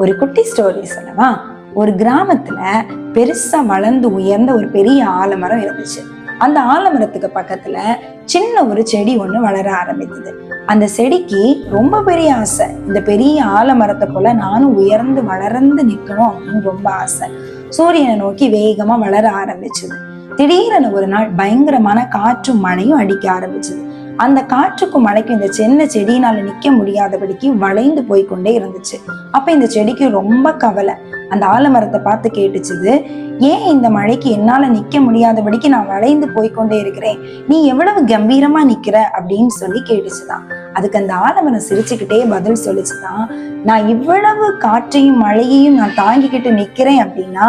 ஒரு குட்டி ஸ்டோரி சொல்லவா? ஒரு கிராமத்துல பெருசா வளர்ந்து உயர்ந்த ஒரு பெரிய ஆலமரம் இருந்துச்சு. அந்த ஆலமரத்துக்கு பக்கத்துல சின்ன ஒரு செடி ஒண்ணு வளர ஆரம்பித்தது. அந்த செடிக்கு ரொம்ப பெரிய ஆசை, இந்த பெரிய ஆலமரத்தை போல நானும் உயர்ந்து வளர்ந்து நிக்கணும் அப்படின்னு ரொம்ப ஆசை. சூரியனை நோக்கி வேகமா வளர ஆரம்பிச்சது. திடீரென ஒரு நாள் பயங்கரமான காற்றும் மழையும் அடிக்க ஆரம்பிச்சது. அந்த காற்றுக்கும் மழைக்கும் இந்த சின்ன செடியினால நிக்க முடியாதபடிக்கு வளைந்து போய்கொண்டே இருந்துச்சு. அப்ப இந்த செடிக்கு ரொம்ப கவலை. அந்த ஆலமரத்தை பார்த்து கேட்டுச்சுது, ஏன் இந்த மழைக்கு என்னால நிக்க முடியாதபடிக்கு நான் வளைந்து போய்கொண்டே இருக்கிறேன், நீ எவ்வளவு கம்பீரமா நிக்கிற அப்படின்னு சொல்லி கேட்டுச்சுதான். அதுக்கு அந்த ஆலமரம் சிரிச்சுக்கிட்டே பதில் சொல்லிச்சுதான், நான் இவ்வளவு காற்றையும் மழையையும் நான் தாங்கிக்கிட்டு நிக்கிறேன் அப்படின்னா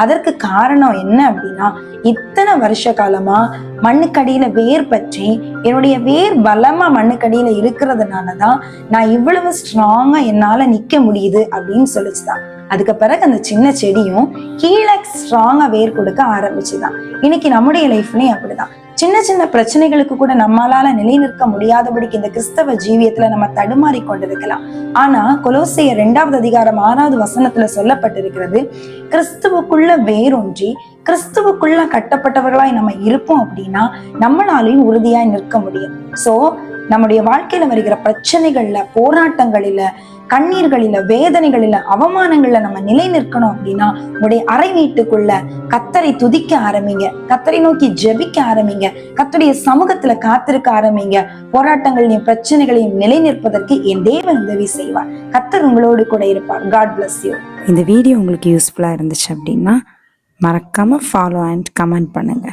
அதற்கு காரணம் என்ன அப்படின்னா, இத்தனை வருஷ காலமா மண்ணுக்கடியில வேர் பற்றி என்னுடைய வேர் பலமா மண்ணுக்கடியில இருக்கிறதுனாலதான் நான் இவ்வளவு ஸ்ட்ராங்கா என்னால நிக்க முடியுது அப்படின்னு சொல்லிச்சுதான். அதுக்கு பிறகு அந்த சின்ன செடியும் கீழே ஸ்ட்ராங்கா வேர் கொடுக்க ஆரம்பிச்சுதான். இன்னைக்கு நம்முடைய லைஃப்லயும் அப்படிதான். சின்ன சின்ன பிரச்சனைகளுக்கு கூட நம்மளால நிலை நிற்க முடியாதபடிக்கு இந்த கிறிஸ்தவ ஜீவியத்துல நம்ம தடுமாறி கொண்டிருக்கலாம். ஆனா கொலோசையர் 2வது அதிகாரம் 6வது வசனத்துல சொல்லப்பட்டிருக்கிறது, கிறிஸ்துவுக்குள்ள வேரூன்றி கிறிஸ்துவுக்குள்ள கட்டப்பட்டவர்களாய் நம்ம இருப்போம் அப்படின்னா நம்மளாலையும் உறுதியாய் நிற்க முடியும். சோ நம்முடைய வாழ்க்கையில வருகிற பிரச்சனைகள்ல, போராட்டங்களில, கண்ணீர்களில, வேதனைகளில, அவமானங்கள்ல நம்ம நிலை நிற்கணும் அப்படின்னா உங்களுடைய அறை வீட்டுக்குள்ள கர்த்தரை துதிக்க ஆரம்பிங்க, கர்த்தரை நோக்கி ஜெபிக்க ஆரம்பிங்க, கர்த்தருடைய சமூகத்துல காத்திருக்க ஆரம்பிங்க. போராட்டங்களையும் பிரச்சனைகளையும் நிலை நிற்பதற்கு என் தேவன் உதவி செய்வார். கர்த்தர் உங்களோடு கூட இருப்பார். God bless you. இந்த வீடியோ உங்களுக்கு யூஸ்ஃபுல்லா இருந்துச்சு அப்படின்னா மறக்காம ஃபாலோ அண்ட் கமெண்ட் பண்ணுங்க.